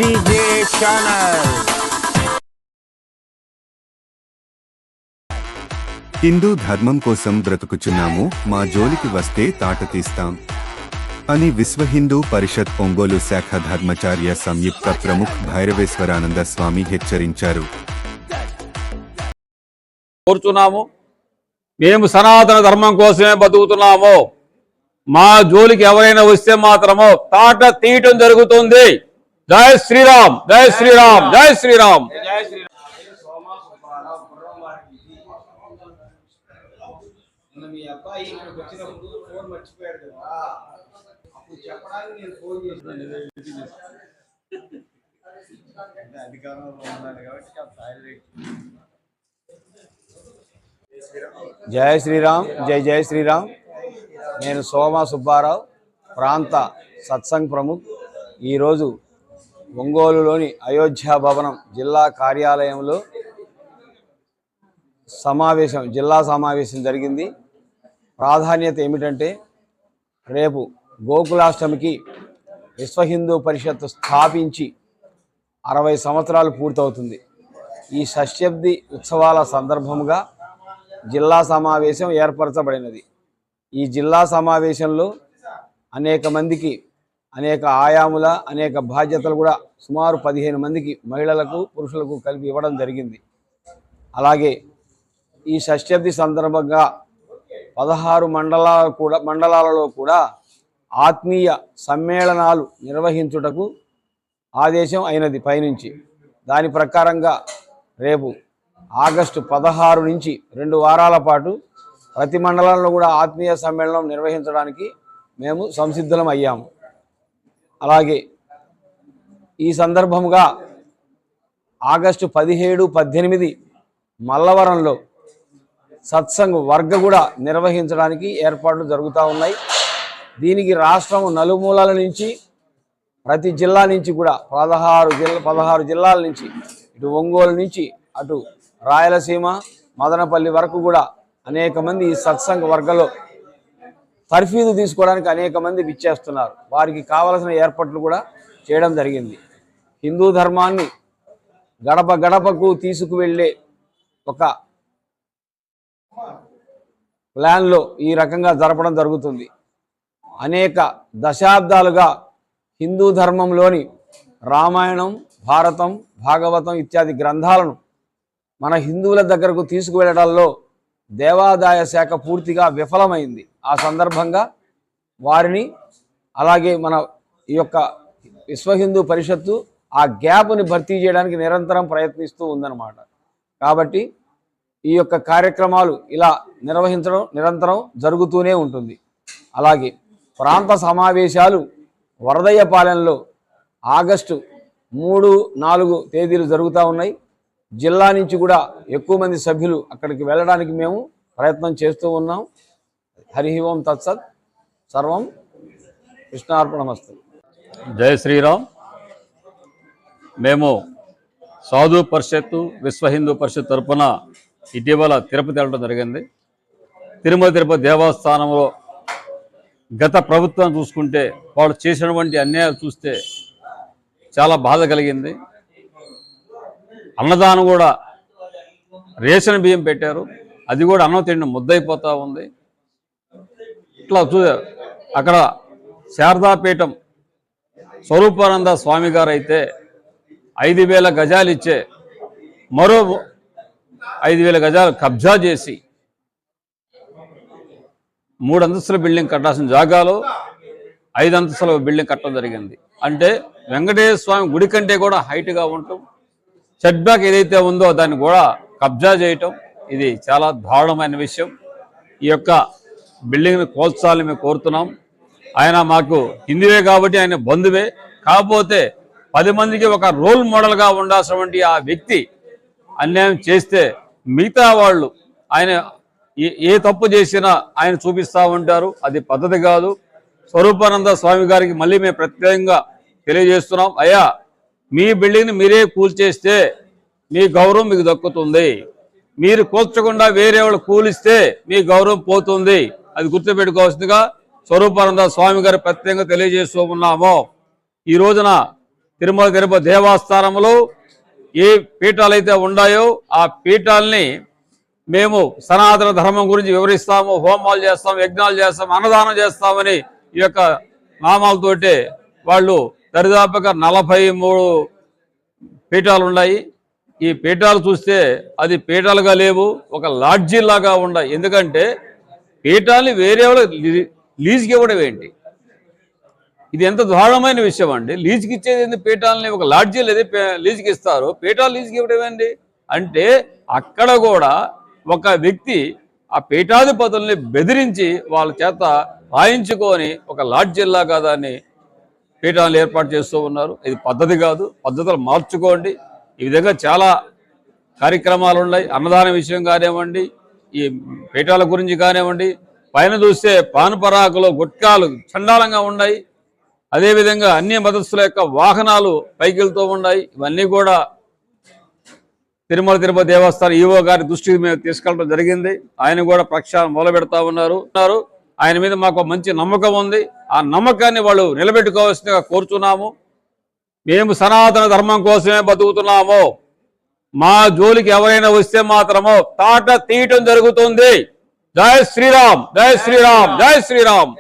DJ channel. Hindu ధర్మం కోసం బ్రతుకుచున్నాము, మా జోలికి వస్తే తాట తీస్తాం అని విశ్వ హిందూ పరిషత్ ఒంగోలు శాఖ ధర్మచార్య సంయుక్త ప్రముఖ్ భైరవేశ్వరానంద స్వామి హెచ్చరించారు. కోరుచున్నాము, మేము సనాతన ధర్మం కోసమే బతుకుతున్నాము. మా జోలికి ఎవరైనా వస్తే మాత్రము తాట తీయటం జరుగుతుంది. జై శ్రీరామ్, జై శ్రీరామ్, జై శ్రీరామ్. మీ అబ్బాయి ఇక్కడికి వచ్చినప్పుడు ఫోన్ మర్చిపోయాడు కదా, అప్పుడు చెప్పడానికి నేను ఫోన్ చేసినాను. అధికారంలో ఉన్నాను కాబట్టి జై శ్రీరామ్, జై జై శ్రీరామ్. నేను సోమా సుబ్బారావు, ప్రాంత సత్సంగ్ ప్రముఖ్. ఈరోజు ఒంగోలులోని అయోధ్య భవనం జిల్లా కార్యాలయంలో జిల్లా సమావేశం జరిగింది. ప్రాధాన్యత ఏమిటంటే, రేపు గోకులాష్టమికి విశ్వ హిందూ పరిషత్ స్థాపించి 60 సంవత్సరాలు పూర్తవుతుంది. ఈ షష్ఠబ్ది ఉత్సవాల సందర్భంగా జిల్లా సమావేశం ఏర్పరచబడినది. ఈ జిల్లా సమావేశంలో అనేక మందికి అనేక ఆయాముల అనేక బాధ్యతలు కూడా సుమారు 15 మందికి మహిళలకు పురుషులకు కలిపి ఇవ్వడం జరిగింది. అలాగే ఈ షష్ఠబ్ది సందర్భంగా 16 మండలాలలో కూడా ఆత్మీయ సమ్మేళనాలు నిర్వహించుటకు ఆదేశం అయినది పైనుంచి. దాని ప్రకారంగా రేపు ఆగస్టు 16 నుంచి 2 వారాల పాటు ప్రతి మండలంలో కూడా ఆత్మీయ సమ్మేళనం నిర్వహించడానికి మేము సంసిద్ధులం అయ్యాము. అలాగే ఈ సందర్భంగా ఆగస్టు 17, 18 మల్లవరంలో సత్సంగ్ వర్గ కూడా నిర్వహించడానికి ఏర్పాట్లు జరుగుతూ ఉన్నాయి. దీనికి రాష్ట్రం నలుమూలల నుంచి ప్రతి జిల్లా నుంచి కూడా 16 జిల్లాల నుంచి, ఇటు ఒంగోలు నుంచి అటు రాయలసీమ మదనపల్లి వరకు కూడా అనేక మంది ఈ సత్సంగ్ వర్గలో తర్ఫీదు తీసుకోవడానికి అనేక మంది విచ్చేస్తున్నారు. వారికి కావలసిన ఏర్పాట్లు కూడా చేయడం జరిగింది. హిందూ ధర్మాన్ని గడప గడపకు తీసుకువెళ్ళే ఒక ప్లాన్లో ఈ రకంగా జరపడం జరుగుతుంది. అనేక దశాబ్దాలుగా హిందూ ధర్మంలోని రామాయణం, భారతం, భాగవతం ఇత్యాది గ్రంథాలను మన హిందువుల దగ్గరకు తీసుకువెళ్ళడంలో దేవాదాయ శాఖ పూర్తిగా విఫలమైంది. ఆ సందర్భంగా వారిని, అలాగే మన ఈ యొక్క విశ్వ హిందూ పరిషత్తు ఆ గ్యాప్ని భర్తీ చేయడానికి నిరంతరం ప్రయత్నిస్తూ ఉందన్నమాట. కాబట్టి ఈ యొక్క కార్యక్రమాలు ఇలా నిర్వహించడం నిరంతరం జరుగుతూనే ఉంటుంది. అలాగే ప్రాంత సమావేశాలు వరదయ్యపాలెంలో ఆగస్టు 3, 4 తేదీలు జరుగుతూ ఉన్నాయి. జిల్లా నుంచి కూడా ఎక్కువ మంది సభ్యులు అక్కడికి వెళ్ళడానికి మేము ప్రయత్నం చేస్తూ ఉన్నాం. హరి ఓం తత్సత్. సర్వం కృష్ణార్పణమస్తు. జై శ్రీరామ్. మేము సాధు పరిషత్తు విశ్వ హిందూ పరిషత్ తరఫున ఇటీవల తిరుపతి వెళ్ళడం జరిగింది. తిరుపతి దేవస్థానంలో గత ప్రభుత్వం చూసుకుంటే వాళ్ళు చేసినటువంటి అన్యాయాలు చూస్తే చాలా బాధ కలిగింది. అన్నదానం కూడా రేషన్ బియ్యం పెట్టారు, అది కూడా అన్నం తిండి ముద్దయిపోతూ ఉంది. ఇట్లా అక్కడ శారదాపీఠం స్వరూపానంద స్వామి గారు అయితే 5,000 గజాలు ఇచ్చే మరో 5,000 గజాలు కబ్జా చేసి 3 అంతస్తుల బిల్డింగ్ కట్టాల్సిన జాగాలో 5 అంతస్తుల బిల్డింగ్ కట్టడం జరిగింది. అంటే వెంకటేశ్వర స్వామి గుడి కంటే కూడా హైట్గా ఉండటం, సెట్ బ్యాక్ ఏదైతే ఉందో దాన్ని కూడా కబ్జా చేయటం, ఇది చాలా దారుణమైన విషయం. ఈ యొక్క బిల్డింగ్ని కోల్చాలని మేము కోరుతున్నాం. ఆయన మాకు హిందువే కాబట్టి ఆయన బంధువే, కాకపోతే 10 మందికి ఒక రోల్ మోడల్గా ఉండాల్సినటువంటి ఆ వ్యక్తి అన్యాయం చేస్తే మిగతా వాళ్ళు ఆయన ఏ తప్పు చేసినా ఆయన చూపిస్తూ ఉంటారు. అది పద్ధతి కాదు. స్వరూపానంద స్వామి గారికి మళ్ళీ మేము ప్రత్యేకంగా తెలియజేస్తున్నాం, అయ్యా మీ బిల్డింగ్ని మీరే కూల్చేస్తే మీ గౌరవం మీకు దక్కుతుంది, మీరు కూల్చకుండా వేరే వాళ్ళు కూలిస్తే మీ గౌరవం పోతుంది. అది గుర్తుపెట్టుకోవాల్సిందిగా స్వరూపానంద స్వామి గారు ప్రత్యేకంగా తెలియజేస్తూ ఉన్నాము. ఈ రోజున తిరుమల తిరుపతి దేవస్థానంలో ఏ పీఠాలు అయితే ఉన్నాయో ఆ పీఠాలని మేము సనాతన ధర్మం గురించి వివరిస్తాము, హోమాలు చేస్తాం, యజ్ఞాలు చేస్తాం, అన్నదానం చేస్తామని ఈ యొక్క నామాలతోటే వాళ్ళు దరిదాపుగా 43 పీఠాలు ఉన్నాయి. ఈ పీఠాలు చూస్తే అది పీఠాలుగా లేవు, ఒక లాడ్జీలాగా ఉన్నాయి. ఎందుకంటే పీఠాలని వేరే వాళ్ళు లీజుకి ఇవ్వడం ఏంటి? ఇది ఎంత దారుణమైన విషయం అండి. లీజుకి ఇచ్చేది ఏంటి? పీఠాలని ఒక లాడ్జీలు ఏది లీజుకి ఇస్తారు, పీఠాలు లీజుకి ఇవ్వడం ఏంటి? అంటే అక్కడ కూడా ఒక వ్యక్తి ఆ పీఠాధిపతుల్ని బెదిరించి వాళ్ళ చేత రాయించుకొని ఒక లాడ్జీల్లాగా దాన్ని పీఠాలను ఏర్పాటు చేస్తూ ఉన్నారు. ఇది పద్ధతి కాదు, పద్ధతులు మార్చుకోండి. ఈ విధంగా చాలా కార్యక్రమాలు ఉన్నాయి. అన్నదాన విషయం కానివ్వండి, ఈ పీఠాల గురించి కానివ్వండి, పైన చూస్తే పానుపరాకులు గుట్కాలు చండాలంగా ఉన్నాయి. అదేవిధంగా అన్ని మతస్థుల యొక్క వాహనాలు పైకి వెళ్తూ ఉన్నాయి. ఇవన్నీ కూడా తిరుమల తిరుపతి దేవస్థానం ఈవో గారి దృష్టికి మేము తీసుకెళ్ళడం జరిగింది. ఆయన కూడా ప్రక్షాళన మొదలు పెడతా ఉన్నారు. ఆయన మీద మాకు మంచి నమ్మకం ఉంది. ఆ నమ్మకాన్ని వాళ్ళు నిలబెట్టుకోవాల్సిందిగా కోరుతున్నాము. మేము సనాతన ధర్మం కోసమే బతుకుతున్నాము. మా జోలికి ఎవరైనా వస్తే మాత్రమో తాట తీయటం జరుగుతుంది. జై శ్రీరామ్, జై శ్రీరామ్, జై శ్రీరామ్.